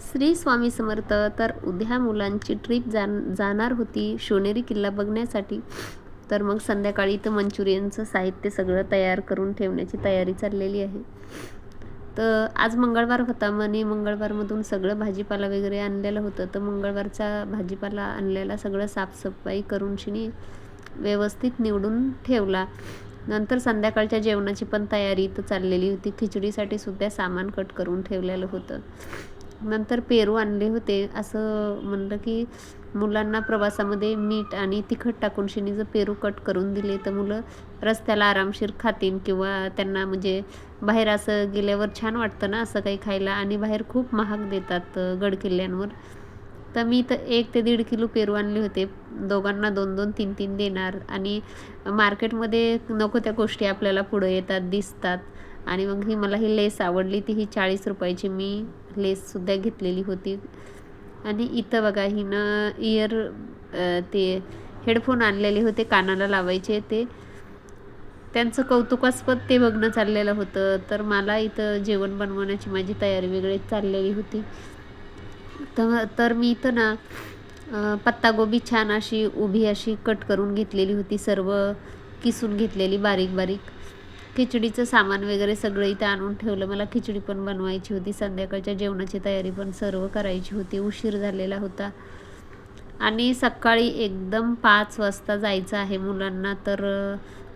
श्री स्वामी समर्थ. तर उद्या मुलांची ट्रिप जाणार होती शिवनेरी किल्ला बघण्यासाठी. तर मग संध्याकाळी इथं मंचुरियनचं साहित्य सगळं तयार करून ठेवण्याची तयारी चाललेली आहे. तर आज मंगळवार होता म्हणे, मंगळवारमधून सगळं भाजीपाला वगैरे आणलेलं होतं. तर मंगळवारचा भाजीपाला आणलेला सगळं साफसफाई करून शिनी व्यवस्थित निवडून ठेवला. नंतर संध्याकाळच्या जेवणाची पण तयारी इथं चाललेली होती. खिचडीसाठी सुद्धा सामान कट करून ठेवलेलं होतं. नंतर पेरू आणले होते. असं म्हणलं की मुलांना प्रवासामध्ये मीठ आणि तिखट टाकून शिनी जर पेरू कट करून दिले तर मुलं रस्त्याला आरामशीर खातील, किंवा त्यांना म्हणजे बाहेर असं गेल्यावर छान वाटतं ना असं काही खायला. आणि बाहेर खूप महाग देतात गडकिल्ल्यांवर. तर मी तर 1 ते 1.5 किलो पेरू आणले होते. दोघांना 2-2, 3-3 देणार. आणि मार्केटमध्ये नको त्या गोष्टी आपल्याला पुढं येतात, दिसतात. आणि मग मला ही लेस आवडली, ती ही 40 रुपयाची मी लेससुद्धा घेतलेली होती. आणि इथं बघा हिनं ते हेडफोन आणलेले होते कानाला लावायचे. ते त्यांचं कौतुकास्पद ते बघणं चाललेलं होतं. तर मला इथं जेवण बनवण्याची माझी तयारी वेगळीच चाललेली होती. तर मी इथं ना पत्तागोबी छान अशी उभी अशी कट करून घेतलेली होती, सर्व किसून घेतलेली बारीक बारीक. खिचडीचं सामान वगैरे सगळं इथं आणून ठेवलं. मला खिचडी पण बनवायची होती. संध्याकाळच्या जेवणाची तयारी पण सर्व करायची होती. उशीर झालेला होता. आणि सकाळी एकदम 5 वाजता जायचं आहे मुलांना. तर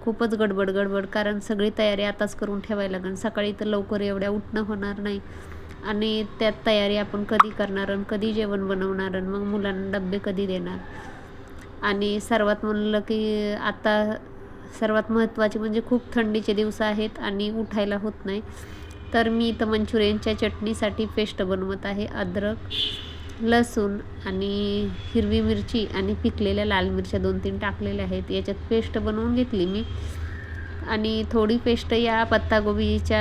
खूपच गडबड, कारण सगळी तयारी आताच करून ठेवायला लागेल. सकाळी तर लवकर एवढ्या उठणं होणार नाही. आणि त्यात तयारी आपण कधी करणार आणि कधी जेवण बनवणार आणि मग मुलांना डब्बे कधी देणार. आणि सर्वात म्हणलं की आता सर्वात महत्त्वाचे म्हणजे खूप थंडीचे दिवस आहेत आणि उठायला होत नाही. तर मी इथं मंचुरियनच्या चटणीसाठी पेस्ट बनवत आहे. अद्रक, लसूण आणि हिरवी मिरची आणि पिकलेल्या लाल मिरच्या 2-3 टाकलेल्या आहेत. याच्यात पेस्ट बनवून घेतली मी. आणि थोडी पेस्ट या पत्तागोबीच्या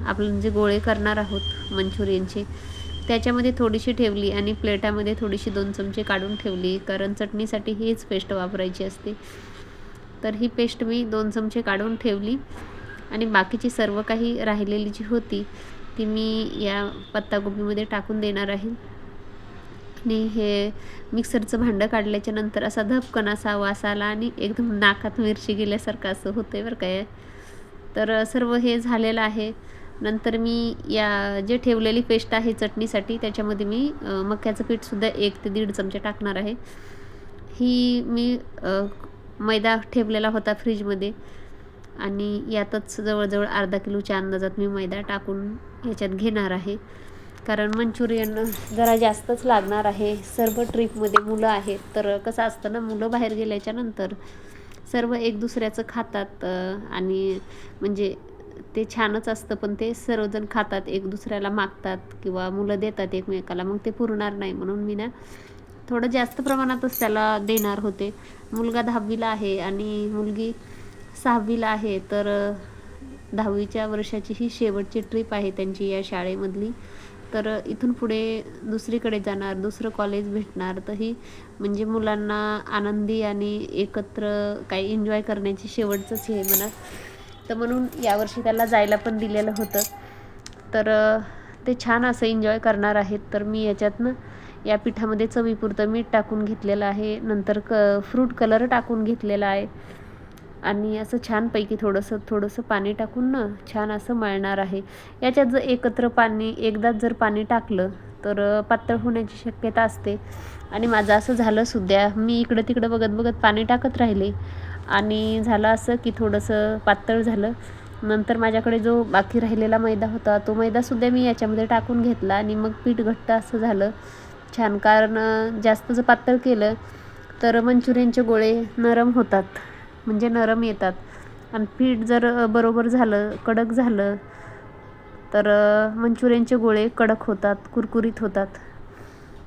आपण जे गोळे करणार आहोत मंचुरियनचे त्याच्यामध्ये थोडीशी ठेवली. आणि प्लेटामध्ये थोडीशी 2 चमचे काढून ठेवली, कारण चटणीसाठी हीच पेस्ट वापरायची असते. तर ही पेस्ट मी 2 चमचे काढून ठेवली. आणि बाकीची सर्व काही राहिलेली जी होती ती मी या पत्तागोबीमध्ये टाकून देणार आहे. आणि हे मिक्सरचं भांडं काढल्याच्या नंतर असा धपकन असा वास आला आणि एकदम नाकात मिरची गेल्यासारखं असं होतंय बरं काय. तर सर्व हे झालेलं आहे. नंतर मी या जे ठेवलेली पेस्ट आहे चटणीसाठी त्याच्यामध्ये मी मक्याचं पीठसुद्धा 1 ते 1.5 चमचे टाकणार आहे. ही मी मैदा ठेवलेला होता फ्रीजमध्ये, आणि यातच जवळजवळ अर्धा किलोच्या अंदाजात मी मैदा टाकून याच्यात घेणार आहे. कारण मंचुरियन जरा जास्तच लागणार आहे. सर्व ट्रिपमध्ये मुलं आहेत. तर कसं असतं ना, मुलं बाहेर गेल्याच्या नंतर सर्व एक दुसऱ्याचं खातात. आणि म्हणजे ते छानच असतं, पण ते सर्वजण खातात, एक दुसऱ्याला मागतात किंवा मुलं देतात एकमेकाला. मग ते पुरणार नाही म्हणून मी ना थोडं जास्त प्रमाणातच त्याला देणार होते. मुलगा 10वीला आहे आणि मुलगी 6वीला आहे. तर 10वीच्या वर्षाची ही शेवटची ट्रिप आहे त्यांची या शाळेमधली. तर इथून पुढे दुसरीकडे जाणार, दुसरं कॉलेज भेटणार. तर ही म्हणजे मुलांना आनंदी आणि एकत्र काही एन्जॉय करण्याची शेवटचंच हे म्हणा. तर म्हणून यावर्षी त्याला जायला पण दिलेलं होतं. तर ते छान असं एन्जॉय करणार आहेत. तर मी याच्यातनं या पिठामध्ये चवीपुरतं मीठ टाकून घेतलेलं आहे. नंतर फ्रूट कलर टाकून घेतलेला आहे. आणि असं छानपैकी थोडंसं पाणी टाकून ना छान असं मळणार आहे. याच्यात जर एकदाच जर पाणी टाकलं तर पातळ होण्याची शक्यता असते. आणि माझं असं झालं सुद्धा. मी इकडं तिकडं बघत पाणी टाकत राहिले आणि झालं असं की थोडंसं पातळ झालं. नंतर माझ्याकडे जो बाकी राहिलेला मैदा होता तो मैदासुद्धा मी याच्यामध्ये टाकून घेतला आणि मग पीठ घट्ट असं झालं छान. कारण जास्त जर पातळ केलं तर मंचुरियनचे गोळे नरम होतात, म्हणजे नरम येतात. आणि पीठ जर बरोबर झालं, कडक झालं तर मंचुरियनचे गोळे कडक होतात, कुरकुरीत होतात.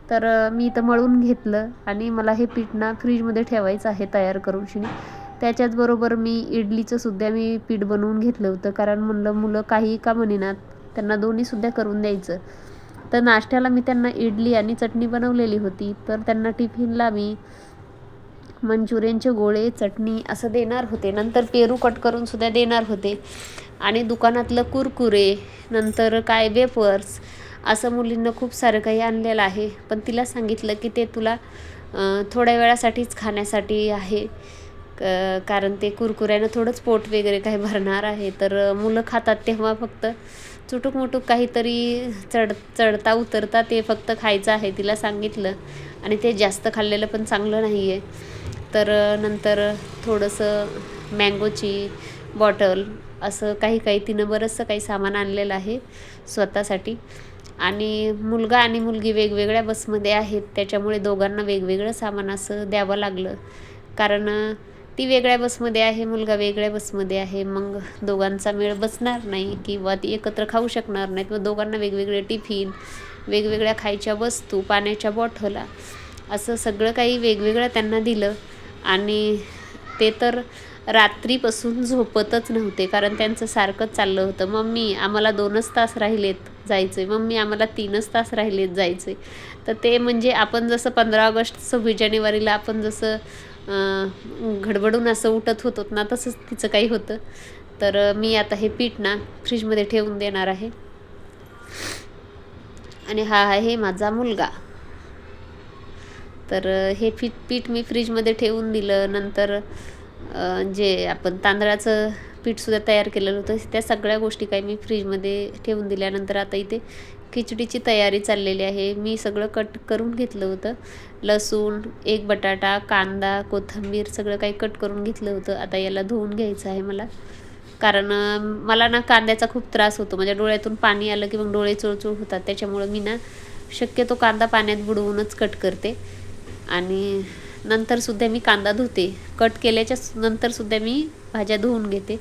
तर मी इथं मळून घेतलं आणि मला हे पीठ ना फ्रीजमध्ये ठेवायचं आहे तयार करून शिनी. त्याच्याचबरोबर मी इडलीचं सुद्धा मी पीठ बनवून घेतलं होतं, कारण म्हणलं मुलं काही का म्हणेनात त्यांना दोन्हीसुद्धा करून द्यायचं. तर नाश्त्याला मी त्यांना इडली आणि चटणी बनवलेली होती. तर त्यांना टिफिनला मी मंचुरियनचे गोळे, चटणी असं देणार होते. नंतर पेरू कट करून सुद्धा देणार होते. आणि दुकानातलं कुरकुरे, नंतर काय वेफर्स असं मुलींना खूप सारं काही आणलेलं आहे. पण तिला सांगितलं की ते तुला थोड्या वेळासाठीच खाण्यासाठी आहे, कारण ते कुरकुऱ्यानं थोडंच पोट वगैरे काही भरणार आहे. तर मुलं खातात तेव्हा फक्त चुटूक-मुटूक काहीतरी चढता उतरता ते फक्त खायचं आहे तिला सांगितलं. आणि ते जास्त खाल्लेलं पण चांगलं नाही आहे. तर नंतर थोडंसं मँगोची बॉटल असं काही तिनं बरंचसं काही सामान आणलेलं आहे स्वतःसाठी. आणि मुलगा आणि मुलगी वेगवेगळ्या बसमध्ये आहेत, त्याच्यामुळे दोघांना वेगवेगळं सामान असं द्यावं लागलं. कारण ती वेगळ्या बसमध्ये आहे, मुलगा वेगळ्या बसमध्ये आहे. मग दोघांचा मेळ बसणार नाही किंवा ती एकत्र खाऊ शकणार नाहीत. मग दोघांना वेगवेगळे टिफिन, वेगवेगळ्या खायच्या वस्तू, पाण्याच्या बॉटला असं सगळं काही वेगवेगळं त्यांना दिलं. आणि ते तर रात्रीपासून झोपतच नव्हते, कारण त्यांचं सारखंच चाललं होतं, मम्मी आम्हाला 2च तास राहिलेत जायचं आहे, मम्मी आम्हाला 3च तास राहिलेत जायचं आहे. तर ते म्हणजे आपण जसं 15 ऑगस्ट 26 जानेवारीला आपण जसं घडबडून असं उठत होतो ना, तसंच तिचं काही होतं. तर मी आता हे पीठ ना फ्रीजमध्ये ठेवून देणार आहे. आणि हा आहे माझा मुलगा. तर हे पीठ मी फ्रीजमध्ये ठेवून दिलं. नंतर जे आपण तांदळाचं पीठसुद्धा तयार केलेलं होतं, त्या सगळ्या गोष्टी काही मी फ्रीजमध्ये ठेवून दिल्यानंतर आता इथे खिचडीची तयारी चाललेली आहे. मी सगळं कट करून घेतलं होतं, लसूण, एक बटाटा, कांदा, कोथिंबीर सगळं काही कट करून घेतलं होतं. आता याला धुवून घ्यायचं आहे मला, कारण मला ना कांद्याचा खूप त्रास होतो. माझ्या डोळ्यातून पाणी आलं की मग डोळे चुळचुळ होतात, त्याच्यामुळं मी ना शक्यतो कांदा पाण्यात बुडवूनच कट करते. आणि नंतरसुद्धा मी कांदा धुते, कट केल्याच्या नंतरसुद्धा मी भाज्या धुवून घेते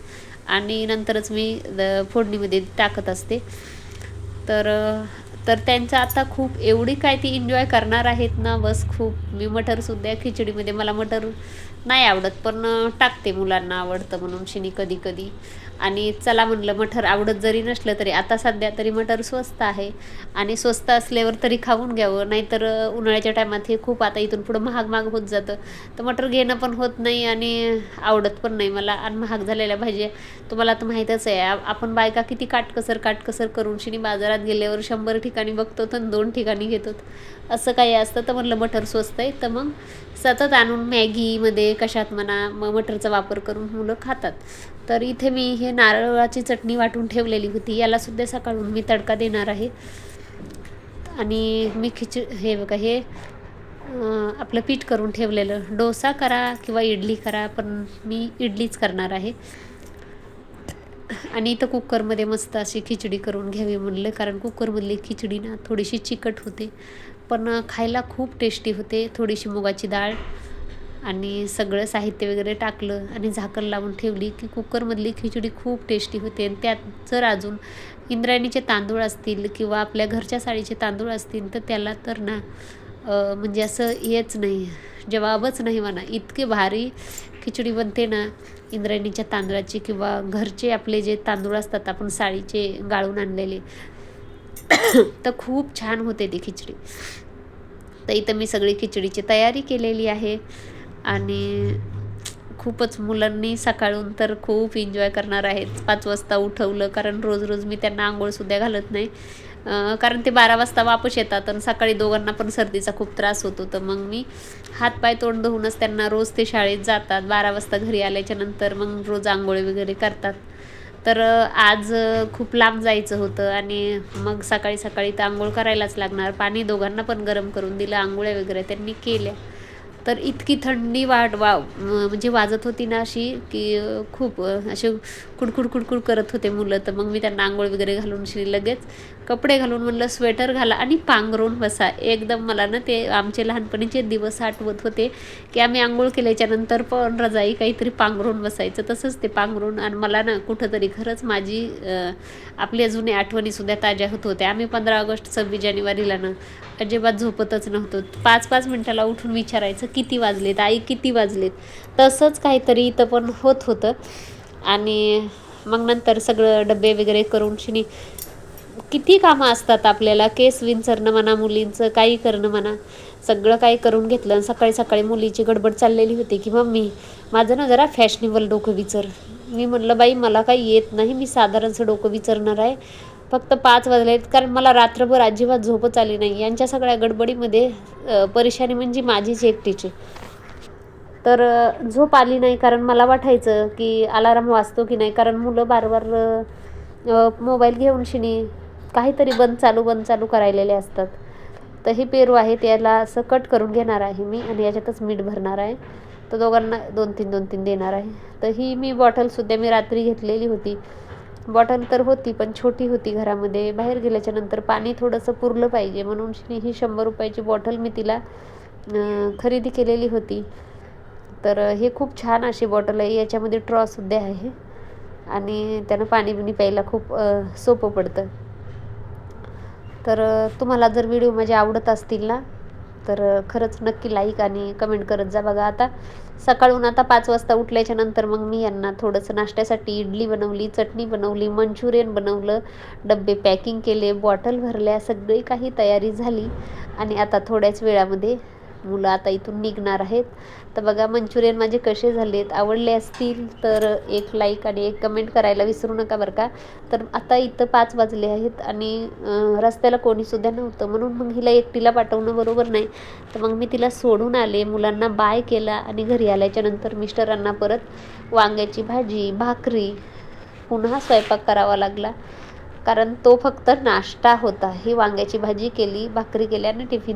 आणि नंतरच मी फोडणीमध्ये टाकत असते. तर त्यांचं आता खूप एवढी काय ती एन्जॉय करणार आहेत ना, बस खूप. मी मटरसुद्धा खिचडीमध्ये, मला मटर नाही आवडत पण टाकते, मुलांना आवडतं म्हणून शिनी कधी कधी. आणि चला म्हणलं, मटर आवडत जरी नसलं तरी आता सध्या तरी मटर स्वस्त आहे आणि स्वस्त असल्यावर तरी खाऊन घ्यावं, नाहीतर उन्हाळ्याच्या टायमात हे खूप आता इथून पुढं महाग होत जातं. तर मटर घेणं पण होत नाही आणि आवडत पण नाही मला. आणि महाग झालेल्या भाज्या तुम्हाला तर माहीतच आहे, आपण बायका किती काटकसर करून शिनी बाजारात गेल्यावर 100 ठिकाणी बघतो तर 2 ठिकाणी घेतो, असं काही असतं. तर म्हणलं मटर स्वस्त आहे, तर मग सतत आणून मॅगीमध्ये कशात म्हणा मग मटरचा वापर करून मुलं खातात. तर इथे मी हे नारळाची चटणी वाटून ठेवलेली होती, यालासुद्धा सकाळून मी तडका देणार आहे. आणि मी हे बघा, हे आपलं पीठ करून ठेवलेलं, डोसा करा किंवा इडली करा, पण मी इडलीच करणार आहे. आणि इथं कुकरमध्ये मस्त अशी खिचडी करून घ्यावी म्हणलं, कारण कुकरमधली खिचडी ना थोडीशी चिकट होते पण खायला खूप टेस्टी होते. थोडीशी मुगाची डाळ आणि सगळं साहित्य वगैरे टाकलं आणि झाकण लावून ठेवली की कुकरमधली खिचडी खूप टेस्टी होते. आणि त्यात जर अजून इंद्रायणीचे तांदूळ असतील किंवा आपल्या घरच्या साळीचे तांदूळ असतील तर त्याला तर ना म्हणजे असं हेच नाही, जवाबच नाही म्हणा, इतके भारी खिचडी बनते ना इंद्रायणीच्या तांदळाची किंवा घरचे आपले जे तांदूळ असतात आपण साळीचे गाळून आणलेले, तर खूप छान होते ती खिचडी. तर इथं मी सगळी खिचडीची तयारी केलेली आहे. आणि खूपच मुलांनी सकाळून तर खूप एन्जॉय करणार आहेत. 5 वाजता उठवलं, कारण रोज मी त्यांना आंघोळसुद्धा घालत नाही, कारण ते 12 वाजता वापस येतात आणि सकाळी दोघांना पण सर्दीचा खूप त्रास होतो. तर मग मी हातपाय तोंड धुवूनच त्यांना, रोज ते शाळेत जातात, 12 वाजता घरी आल्याच्या नंतर मग रोज आंघोळी वगैरे करतात. तर आज खूप लांब जायचं होतं आणि मग सकाळी तर आंघोळ करायलाच लागणार. पाणी दोघांना पण गरम करून दिलं, आंघोळ्या वगैरे त्यांनी केल्या. तर इतकी थंडी म्हणजे वाजत होती ना अशी, की खूप असे कुडकुड करत होते मुलं. तर मग मी त्यांना आंघोळ वगैरे घालून लगेच कपडे घालून म्हणलं स्वेटर घाला आणि पांघरून बसा. एकदम मला ना ते आमचे लहानपणीचे दिवस आठवत होते, की आम्ही आंघोळ केल्याच्यानंतर पण रजाई काहीतरी पांघरून बसायचं. तसंच ते पांघरून, आणि मला ना कुठंतरी खरंच माझी आपल्या जुन्या आठवणीसुद्धा ताज्या होत होत्या. आम्ही 15 ऑगस्ट 26 जानेवारीला ना अजिबात झोपतच नव्हतो. 5-5 मिनटाला उठून विचारायचं किती वाजलेत आई, किती वाजलेत. तसंच काहीतरी इथं पण होत होतं. आणि मग नंतर सगळं डबे वगैरे करून किती कामं असतात आपल्याला, केस विंचरणं म्हणा, मुलींचं काही करणं म्हणा, सगळं काही करून घेतलं. सकाळी मुलीची गडबड चाललेली होती की मम्मी माझं ना जरा फॅशनेबल डोकं विचार. मी म्हटलं बाई मला काही येत नाही, मी साधारणचं डोकं विचारणार आहे, फक्त 5 वाजलेत, कारण मला रात्रभर अजिबात झोपच आली नाही. यांच्या सगळ्या गडबडीमध्ये परेशानी म्हणजे माझीच एकटीची. तर झोप आली नाही, कारण मला वाटायचं की अलार्म वाजतो की नाही, कारण मुलं बार मोबाईल घेऊन काहीतरी बंद चालू करायलेले असतात. तर हे पेरू आहे त्याला असं कट करून घेणार आहे मी आणि याच्यातच मीठ भरणार आहे. तर दोघांना 2-3 देणार आहे. तर ही बॉटलसुद्धा मी रात्री घेतलेली होती. बॉटल तर होती, पण छोटी होती घरामध्ये. बाहेर गेल्याच्यानंतर पाणी थोडंसं पुरलं पाहिजे म्हणून ही 100 रुपयाची बॉटल मी तिला खरेदी केलेली होती. तर हे खूप छान अशी बॉटल आहे. याच्यामध्ये स्ट्रॉसुद्धा आहे आणि त्यानं पाणी प्यायला खूप सोपं पडतं. तर तुम्हाला जर व्हिडिओ माझे आवडत असतील ना, तर खरंच नक्की लाईक आणि कमेंट करत जा. बघा आता सकाळून 5 वाजता उठल्याच्यानंतर मग मी यांना थोडंसं नाश्त्यासाठी इडली बनवली, चटणी बनवली, मंचुरियन बनवलं, डब्बे पॅकिंग केले, बॉटल भरल्या, सगळी काही तयारी झाली आणि आता थोड्याच वेळामध्ये मुलं आता इथून निघणार आहेत. तर बघा मंचुरियन माझे कसे झालेत, आवडले असतील तर एक लाईक आणि एक कमेंट करायला विसरू नका बरं का. तर आता इथं 5 वाजले आहेत आणि रस्त्याला कोणीसुद्धा नव्हतं, म्हणून मग हिला एकटीला पाठवणं बरोबर नाही. तर मग मी तिला सोडून आले, मुलांना बाय केला आणि घरी आल्याच्यानंतर मिस्टरांना परत वांग्याची भाजी, भाकरी, पुन्हा स्वयंपाक करावा लागला, कारण तो फक्त नाश्ता होता. ही वांग्याची भाजी केली, भाकरी केल्या आणि टिफिन